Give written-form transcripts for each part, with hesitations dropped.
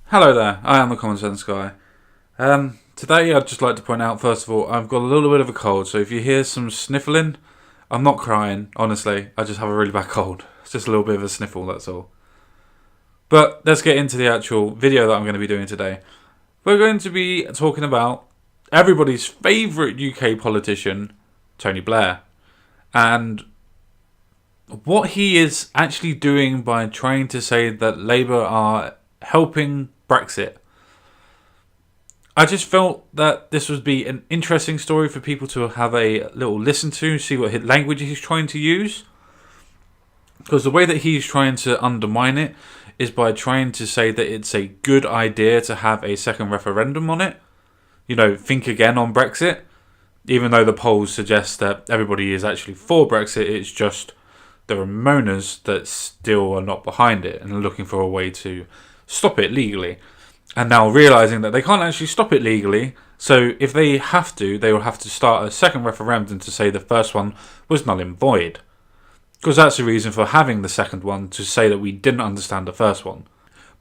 Hello there, I am the Common Sense Guy. Today I'd just like to point out, first of all, I've got a little bit of a cold, so if you hear some sniffling, I'm not crying, honestly, I just have a really bad cold. It's just a little bit of a sniffle, that's all. But let's get into the actual video that I'm going to be doing today. We're going to be talking about everybody's favourite UK politician, Tony Blair, and what he is actually doing by trying to say that Labour are helping Brexit. I just felt that this would be an interesting story for people to have a little listen to, see what language he's trying to use. Because the way that he's trying to undermine it is by trying to say that it's a good idea to have a second referendum on it. You know, think again on Brexit. Even though the polls suggest that everybody is actually for Brexit, it's just there are moaners that still are not behind it and are looking for a way to stop it legally. And now realising that they can't actually stop it legally, so if they have to, they will have to start a second referendum to say the first one was null and void. Because that's the reason for having the second one, to say that we didn't understand the first one.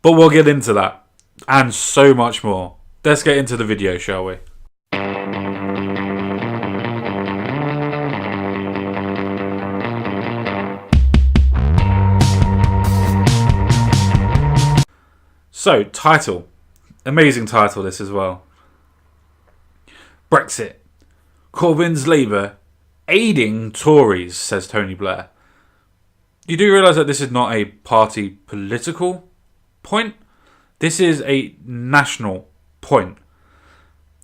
But we'll get into that, and so much more. Let's get into the video, shall we? So, title. Amazing title this as well. Brexit. Corbyn's Labour aiding Tories, says Tony Blair. You do realise that this is not a party political point. This is a national point.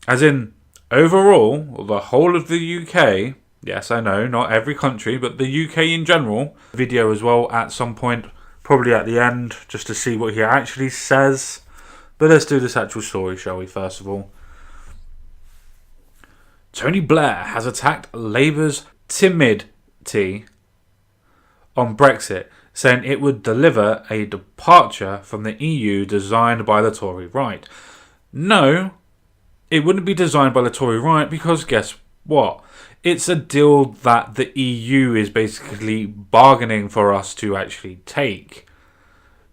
As in, overall, the whole of the UK, yes I know, not every country, but the UK in general, video as well at some point, probably at the end, just to see what he actually says. But let's do this actual story, shall we, first of all. Tony Blair has attacked Labour's timidity on Brexit, saying it would deliver a departure from the EU designed by the Tory right. No, it wouldn't be designed by the Tory right, because guess what? It's a deal that the EU is basically bargaining for us to actually take.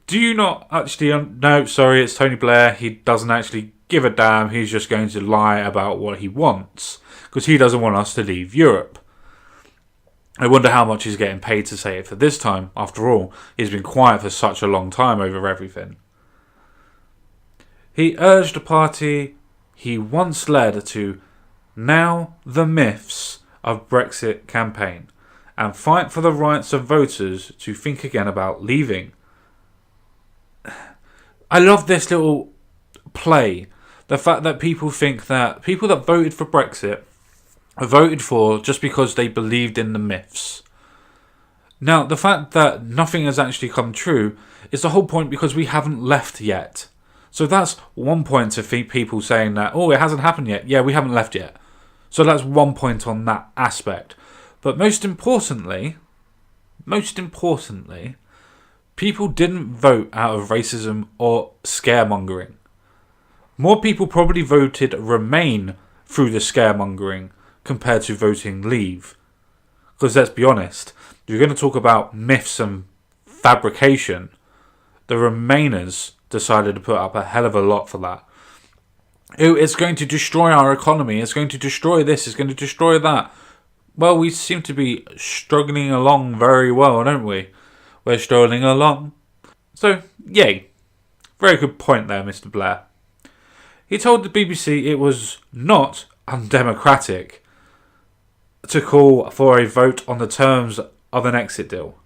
Do you not actually... no, sorry, it's Tony Blair. He doesn't actually give a damn. He's just going to lie about what he wants, because he doesn't want us to leave Europe. I wonder how much he's getting paid to say it for this time. After all, he's been quiet for such a long time over everything. He urged a party he once led to now the myths of Brexit campaign and fight for the rights of voters to think again about leaving. I love this little play. The fact that people think that people that voted for Brexit voted for just because they believed in the myths. Now, the fact that nothing has actually come true is the whole point, because we haven't left yet. So that's one point to people saying that, oh, it hasn't happened yet. Yeah, we haven't left yet. So that's one point on that aspect. But most importantly, people didn't vote out of racism or scaremongering. More people probably voted Remain through the scaremongering compared to voting Leave. Because let's be honest, if you're going to talk about myths and fabrication, the Remainers decided to put up a hell of a lot for that. It's going to destroy our economy, it's going to destroy this, it's going to destroy that. Well, we seem to be struggling along very well, don't we? We're strolling along. So, yay. Very good point there, Mr. Blair. He told the BBC it was not undemocratic to call for a vote on the terms of an exit deal.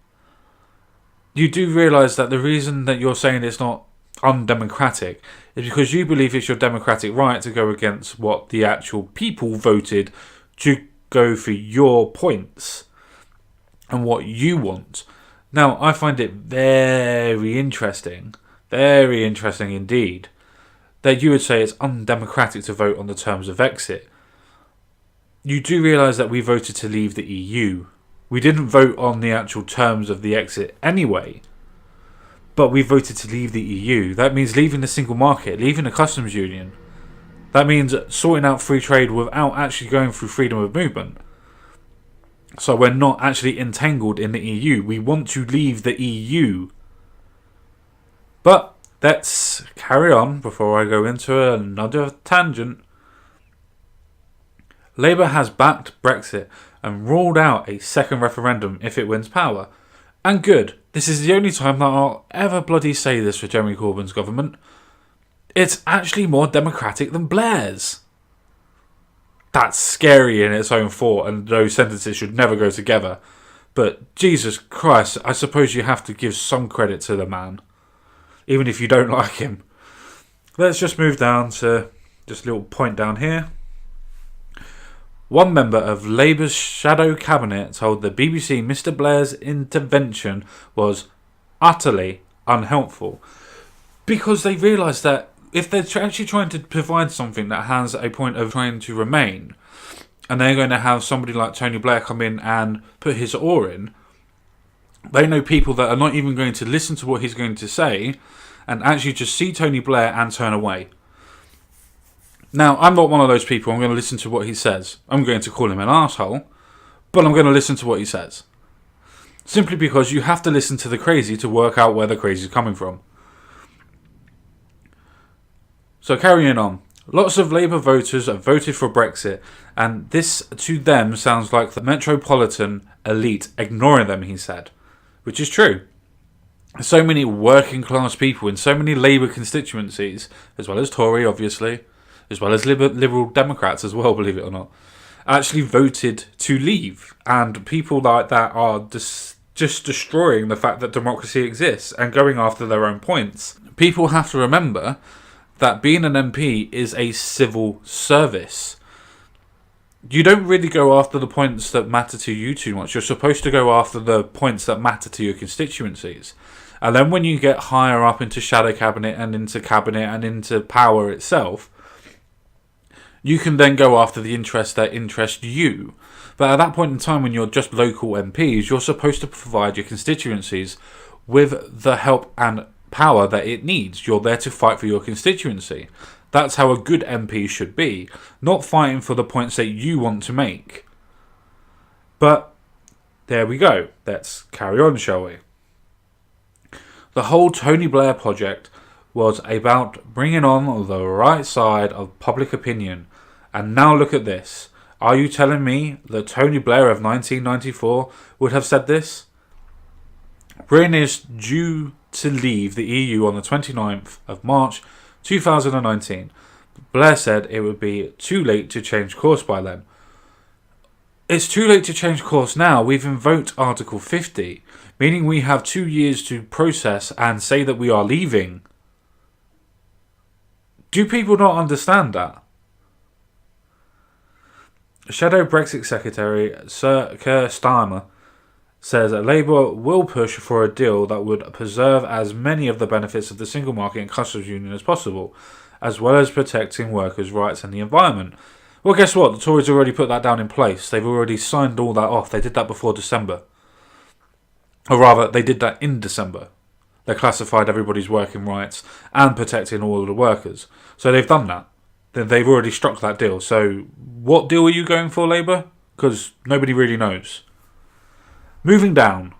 You do realise that the reason that you're saying it's not undemocratic is because you believe it's your democratic right to go against what the actual people voted to go for your points and what you want. Now, I find it very interesting indeed, that you would say it's undemocratic to vote on the terms of exit. You do realise that we voted to leave the EU. We didn't vote on the actual terms of the exit anyway, but we voted to leave the EU. That means leaving the single market, leaving the customs union. That means sorting out free trade without actually going through freedom of movement. So we're not actually entangled in the EU. We want to leave the EU. But Let's carry on before I go into another tangent. Labour has backed Brexit and ruled out a second referendum if it wins power. And good. This is the only time that I'll ever bloody say this for Jeremy Corbyn's government. It's actually more democratic than Blair's. That's scary in its own thought, and those sentences should never go together. But Jesus Christ, I suppose you have to give some credit to the man, even if you don't like him. Let's just move down to just a little point down here. One member of Labour's shadow cabinet told the BBC Mr Blair's intervention was utterly unhelpful, because they realised that if they're actually trying to provide something that has a point of trying to remain, and they're going to have somebody like Tony Blair come in and put his oar in, they know people that are not even going to listen to what he's going to say and actually just see Tony Blair and turn away. Now, I'm not one of those people. I'm going to listen to what he says. I'm going to call him an arsehole, but I'm going to listen to what he says. Simply because you have to listen to the crazy to work out where the crazy is coming from. So carrying on. Lots of Labour voters have voted for Brexit, and this to them sounds like the metropolitan elite ignoring them, he said. Which is true. So many working class people in so many Labour constituencies, as well as Tory obviously, as well as Liberal Democrats as well, believe it or not, actually voted to leave. And people like that are just destroying the fact that democracy exists and going after their own points. People have to remember that being an MP is a civil service. You don't really go after the points that matter to you too much. You're supposed to go after the points that matter to your constituencies. And then when you get higher up into shadow cabinet and into power itself, you can then go after the interests that interest you. But at that point in time, when you're just local MPs, you're supposed to provide your constituencies with the help and power that it needs. You're there to fight for your constituency. That's how a good MP should be, not fighting for the points that you want to make. But there we go. Let's carry on, shall we? The whole Tony Blair project was about bringing on the right side of public opinion. And now look at this. Are you telling me that Tony Blair of 1994 would have said this? Britain is due to leave the EU on the 29th of March 2019. Blair said it would be too late to change course by then. It's too late to change course now. We've invoked Article 50, meaning we have 2 years to process and say that we are leaving. Do people not understand that? Shadow Brexit Secretary Sir Keir Starmer says that Labour will push for a deal that would preserve as many of the benefits of the single market and customs union as possible, as well as protecting workers' rights and the environment. Well, guess what? The Tories already put that down in place. They've already signed all that off. They did that before December. Or rather, they did that in December. They classified everybody's working rights and protecting all of the workers. So they've done that. They've already struck that deal. So what deal are you going for, Labour? Because nobody really knows. Moving down.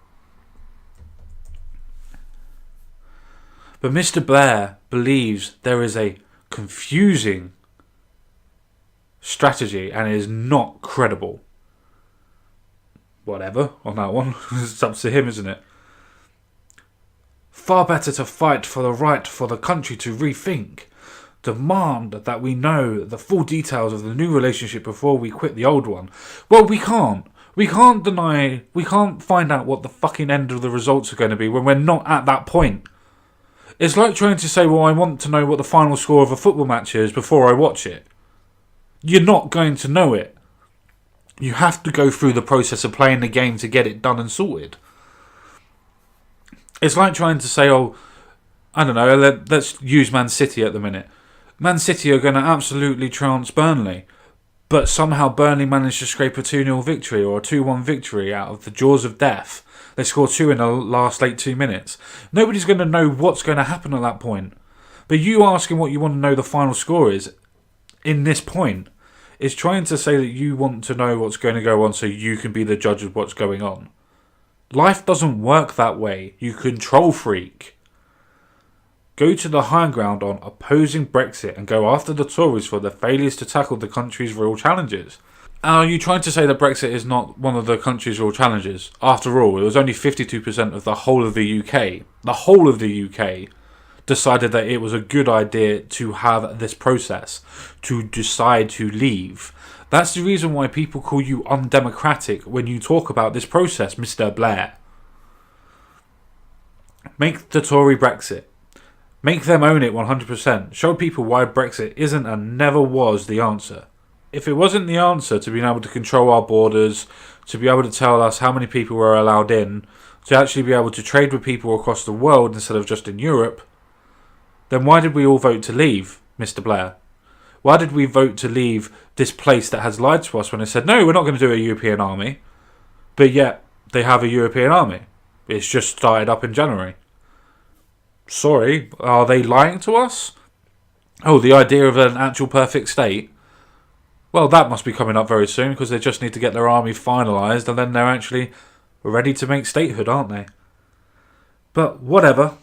But Mr. Blair believes there is a confusing strategy and it is not credible. Whatever on that one. It's up to him, isn't it? Far better to fight for the right for the country to rethink. Demand that we know the full details of the new relationship before we quit the old one. Well, we can't. We can't find out what the fucking end of the results are going to be when we're not at that point. It's like trying to say, well, I want to know what the final score of a football match is before I watch it. You're not going to know it. You have to go through the process of playing the game to get it done and sorted. It's like trying to say, oh, I don't know, let's use Man City at the minute. Man City are going to absolutely trounce Burnley. But somehow Burnley managed to scrape a 2-0 victory or a 2-1 victory out of the jaws of death. They scored 2 in the last late 2 minutes. Nobody's going to know what's going to happen at that point. But you asking what you want to know the final score is, in this point, is trying to say that you want to know what's going to go on so you can be the judge of what's going on. Life doesn't work that way. You control freak. go to the high ground on opposing Brexit and go after the Tories for their failures to tackle the country's real challenges. Are you trying to say that Brexit is not one of the country's real challenges? After all, it was only 52% of the whole of the UK. The whole of the UK decided that it was a good idea to have this process, to decide to leave. That's the reason why people call you undemocratic when you talk about this process, Mr. Blair. Make the Tory Brexit. Make them own it 100%. Show people why Brexit isn't and never was the answer. If it wasn't the answer to being able to control our borders, to be able to tell us how many people were allowed in, to actually be able to trade with people across the world instead of just in Europe, then why did we all vote to leave, Mr. Blair? Why did we vote to leave this place that has lied to us when it said, no, we're not going to do a European army, but yet they have a European army? It's just started up in January. Sorry, are they lying to us? Oh, the idea of an actual perfect state? Well, that must be coming up very soon because they just need to get their army finalised and then they're actually ready to make statehood, aren't they? But whatever.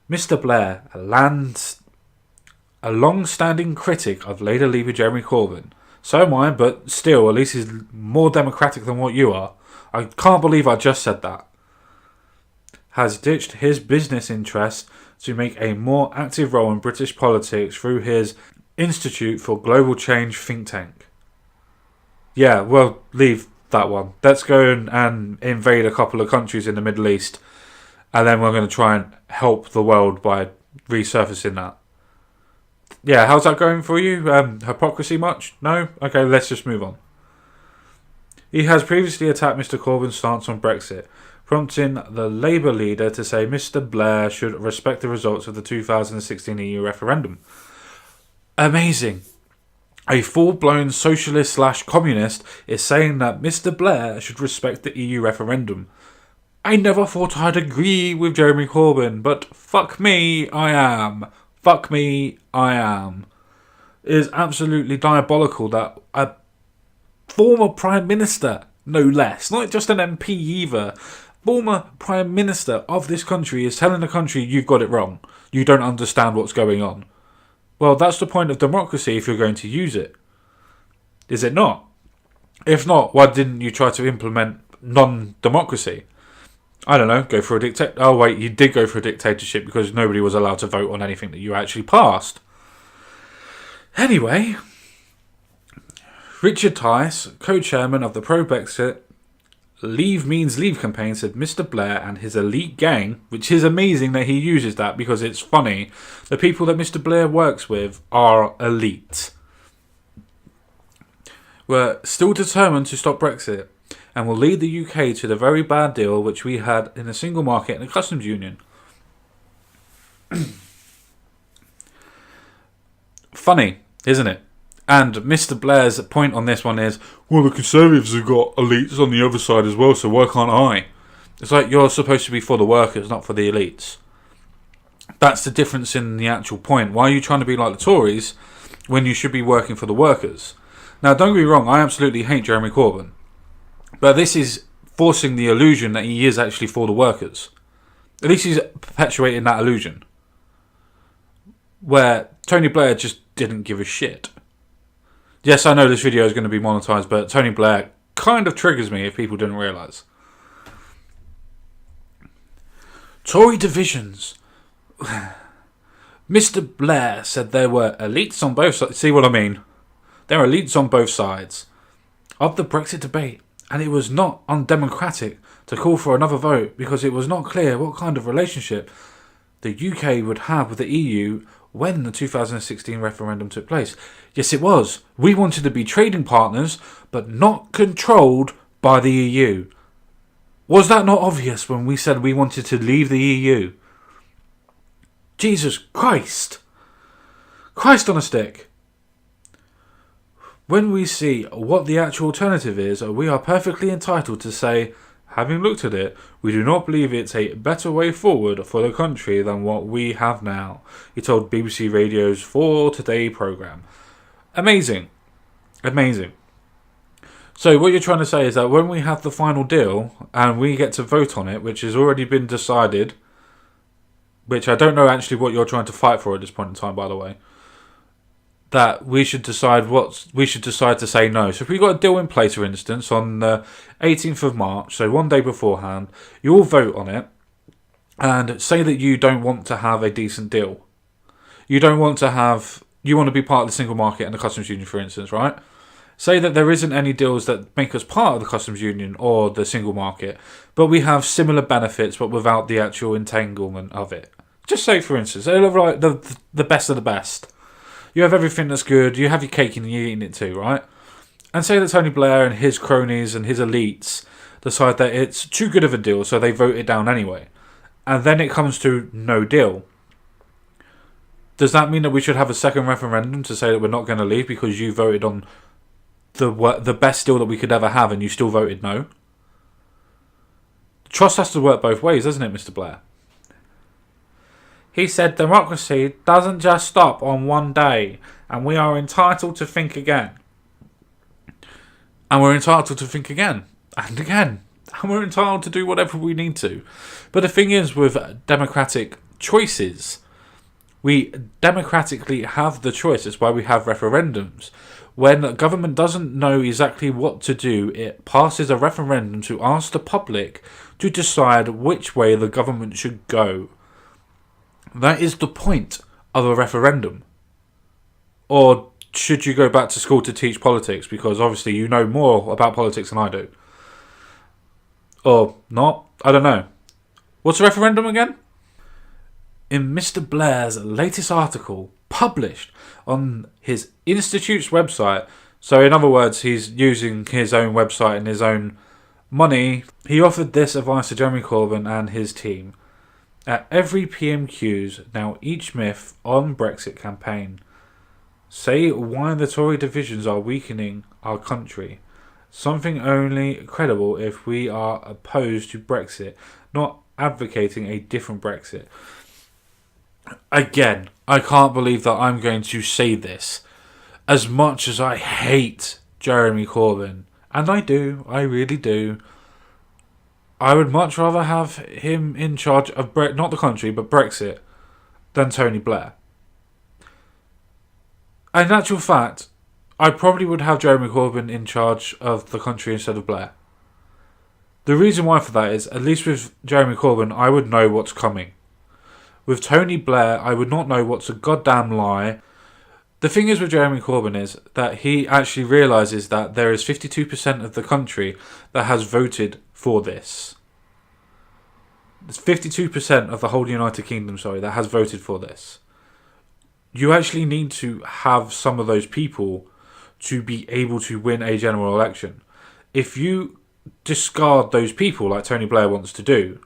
Mr. Blair, a long-standing critic of Labour leader Jeremy Corbyn. So am I, but still, at least he's more democratic than what you are. I can't believe I just said that. Has ditched his business interests to make a more active role in British politics through his Institute for Global Change think tank. Yeah, well, leave that one. Let's go and invade a couple of countries in the Middle East, and then we're going to try and help the world by resurfacing that. Yeah, how's that going for you? Hypocrisy much? No? Okay, let's just move on. He has previously attacked Mr. Corbyn's stance on Brexit, prompting the Labour leader to say Mr. Blair should respect the results of the 2016 EU referendum. Amazing. A full-blown socialist/communist is saying that Mr. Blair should respect the EU referendum. I never thought I'd agree with Jeremy Corbyn, but fuck me, I am. Fuck me, I am. It is absolutely diabolical that a former Prime Minister, no less, not just an MP either, former Prime Minister of this country is telling the country you've got it wrong. You don't understand what's going on. Well, that's the point of democracy if you're going to use it. Is it not? If not, why didn't you try to implement non-democracy? I don't know, go for a dictatorship. Oh wait, you did go for a dictatorship because nobody was allowed to vote on anything that you actually passed. Anyway, Richard Tice, co-chairman of the pro-Brexit Leave Means Leave campaign, said Mr. Blair and his elite gang, which is amazing that he uses that because it's funny, the people that Mr. Blair works with are elite. We're still determined to stop Brexit and will lead the UK to the very bad deal which we had in a single market and a customs union. Funny, isn't it? And Mr. Blair's point on this one is, well, the Conservatives have got elites on the other side as well, so why can't I? It's like you're supposed to be for the workers, not for the elites. That's the difference in the actual point. Why are you trying to be like the Tories when you should be working for the workers? Now, don't get me wrong, I absolutely hate Jeremy Corbyn. But this is forcing the illusion that he is actually for the workers. At least he's perpetuating that illusion. Where Tony Blair just didn't give a shit. Yes, I know this video is going to be monetized, but Tony Blair kind of triggers me if people didn't realise. Tory divisions. Mr. Blair said there were elites on both sides. See what I mean? There are elites on both sides of the Brexit debate, and it was not undemocratic to call for another vote because it was not clear what kind of relationship the UK would have with the EU when the 2016 referendum took place. Yes, it was. We wanted to be trading partners, but not controlled by the EU. Was that not obvious when we said we wanted to leave the EU? Jesus Christ. Christ on a stick. When we see what the actual alternative is, we are perfectly entitled to say, having looked at it, we do not believe it's a better way forward for the country than what we have now, he told BBC Radio's For Today programme. Amazing. Amazing. So what you're trying to say is that when we have the final deal and we get to vote on it, which has already been decided, which I don't know actually what you're trying to fight for at this point in time, by the way, that we should decide to say no. So if we've got a deal in place, for instance, on the 18th of March, so one day beforehand, you all vote on it and say that you don't want to have a decent deal. You want to be part of the single market and the customs union, for instance, right? Say that there isn't any deals that make us part of the customs union or the single market, but we have similar benefits but without the actual entanglement of it. Just say, for instance, the best of the best. You have everything that's good, you have your cake and you're eating it too, right? And say that Tony Blair and his cronies and his elites decide that it's too good of a deal, so they vote it down anyway. And then it comes to no deal. Does that mean that we should have a second referendum to say that we're not going to leave because you voted on the best deal that we could ever have and you still voted no? Trust has to work both ways, doesn't it, Mr. Blair? He said democracy doesn't just stop on one day and we are entitled to think again. And we're entitled to think again and again. And we're entitled to do whatever we need to. But the thing is, with democratic choices, we democratically have the choice. It's why we have referendums. When a government doesn't know exactly what to do, it passes a referendum to ask the public to decide which way the government should go. That is the point of a referendum. Or should you go back to school to teach politics? Because obviously you know more about politics than I do. Or not? I don't know. What's a referendum again? In Mr. Blair's latest article, published on his institute's website, so in other words, he's using his own website and his own money, he offered this advice to Jeremy Corbyn and his team. At every PMQs, now each myth on Brexit campaign. Say why the Tory divisions are weakening our country. Something only credible if we are opposed to Brexit, not advocating a different Brexit. Again, I can't believe that I'm going to say this. As much as I hate Jeremy Corbyn, and I do, I really do, I would much rather have him in charge of, not the country, but Brexit, than Tony Blair. In actual fact, I probably would have Jeremy Corbyn in charge of the country instead of Blair. The reason why for that is, at least with Jeremy Corbyn, I would know what's coming. With Tony Blair, I would not know what's a goddamn lie. The thing is with Jeremy Corbyn is that he actually realises that there is 52% of the country that has voted for this. There's 52% of the whole United Kingdom, that has voted for this. You actually need to have some of those people to be able to win a general election. If you discard those people like Tony Blair wants to do,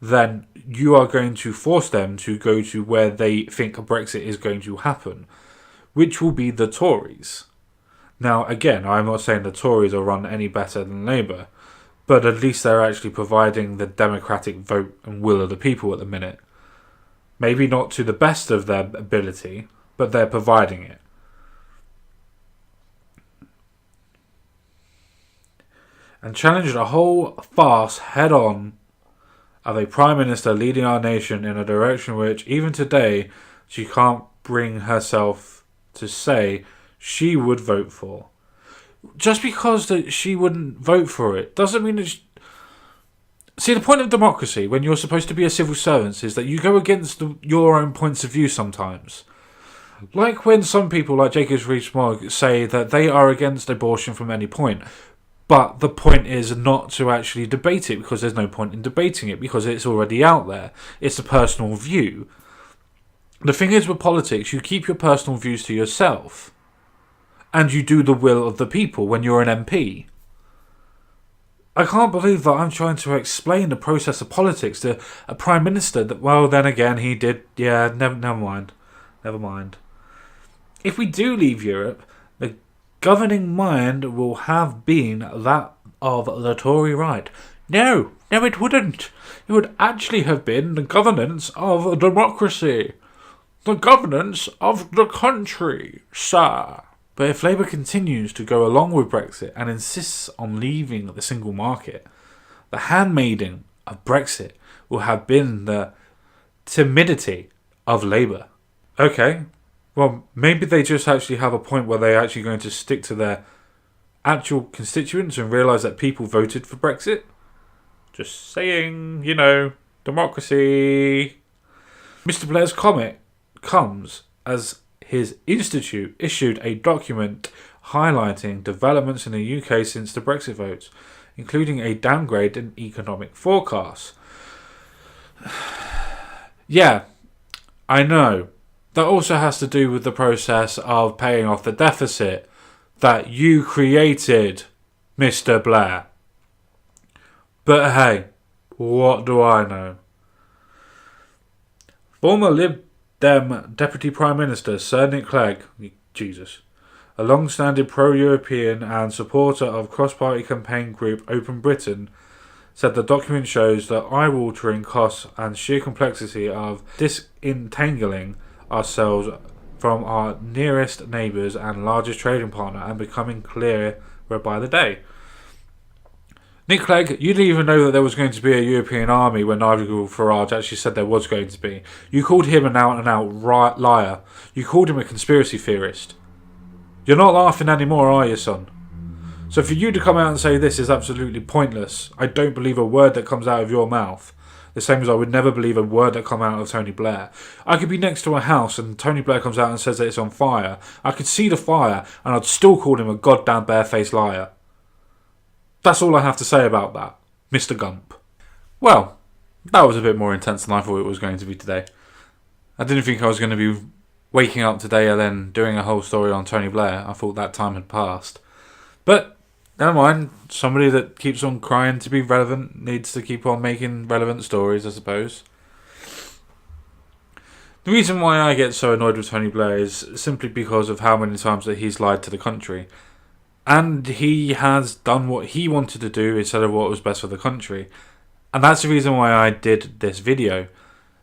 then you are going to force them to go to where they think a Brexit is going to happen, which will be the Tories. Now, again, I'm not saying the Tories are run any better than Labour, but at least they're actually providing the democratic vote and will of the people at the minute. Maybe not to the best of their ability, but they're providing it. And challenge the whole farce head on of a Prime Minister leading our nation in a direction which, even today, she can't bring herself to say she would vote for. Just because that she wouldn't vote for it doesn't mean that See, the point of democracy, when you're supposed to be a civil servant, is that you go against your own points of view sometimes. Like when some people, like Jacob Rees-Mogg, say that they are against abortion from any point. But the point is not to actually debate it, because there's no point in debating it, because it's already out there. It's a personal view. The thing is with politics, you keep your personal views to yourself. And you do the will of the people when you're an MP. I can't believe that I'm trying to explain the process of politics to a Prime Minister that, well, then again, he did, never mind. Never mind. If we do leave Europe, the governing mind will have been that of the Tory right. No, it wouldn't. It would actually have been the governance of democracy. The governance of the country, sir. But if Labour continues to go along with Brexit and insists on leaving the single market, the handmaiden of Brexit will have been the timidity of Labour. Okay, well, maybe they just actually have a point where they're actually going to stick to their actual constituents and realise that people voted for Brexit. Just saying, democracy. Mr. Blair's comment comes as his institute issued a document highlighting developments in the UK since the Brexit votes, including a downgrade in economic forecasts. Yeah, I know. That also has to do with the process of paying off the deficit that you created, Mr. Blair. But hey, what do I know? Former Lib Dem Deputy Prime Minister Sir Nick Clegg, Jesus, a long-standing pro-European and supporter of cross-party campaign group Open Britain, said the document shows the eye-watering costs and sheer complexity of disentangling ourselves from our nearest neighbours and largest trading partner and becoming clearer by the day. Nick Clegg, you didn't even know that there was going to be a European army when Nigel Farage actually said there was going to be. You called him an out-and-out liar. You called him a conspiracy theorist. You're not laughing anymore, are you, son? So for you to come out and say this is absolutely pointless, I don't believe a word that comes out of your mouth. The same as I would never believe a word that come out of Tony Blair. I could be next to a house and Tony Blair comes out and says that it's on fire. I could see the fire and I'd still call him a goddamn barefaced liar. That's all I have to say about that, Mr. Gump. Well, that was a bit more intense than I thought it was going to be today. I didn't think I was going to be waking up today and then doing a whole story on Tony Blair. I thought that time had passed. But never mind, somebody that keeps on crying to be relevant needs to keep on making relevant stories, I suppose. The reason why I get so annoyed with Tony Blair is simply because of how many times that he's lied to the country. And he has done what he wanted to do instead of what was best for the country. And that's the reason why I did this video.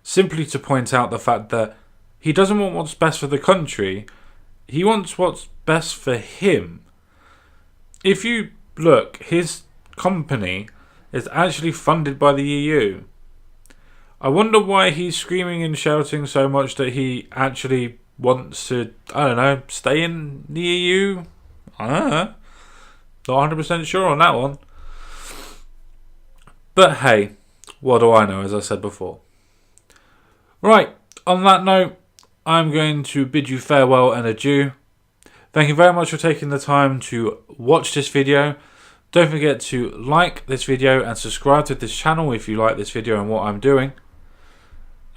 Simply to point out the fact that he doesn't want what's best for the country. He wants what's best for him. If you look, his company is actually funded by the EU. I wonder why he's screaming and shouting so much that he actually wants to, stay in the EU. I don't know. Not 100% sure on that one. But hey, what do I know, as I said before. Right, on that note, I'm going to bid you farewell and adieu. Thank you very much for taking the time to watch this video. Don't forget to like this video and subscribe to this channel if you like this video and what I'm doing.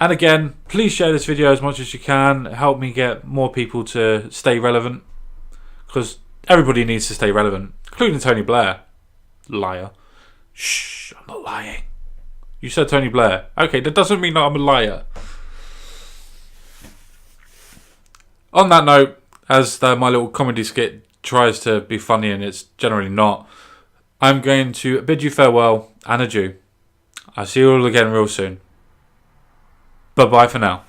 And again, please share this video as much as you can. Help me get more people to stay relevant. Because everybody needs to stay relevant, including Tony Blair. Liar. Shh, I'm not lying. You said Tony Blair. Okay, that doesn't mean that I'm a liar. On that note, as my little comedy skit tries to be funny and it's generally not, I'm going to bid you farewell and adieu. I'll see you all again real soon. Bye-bye for now.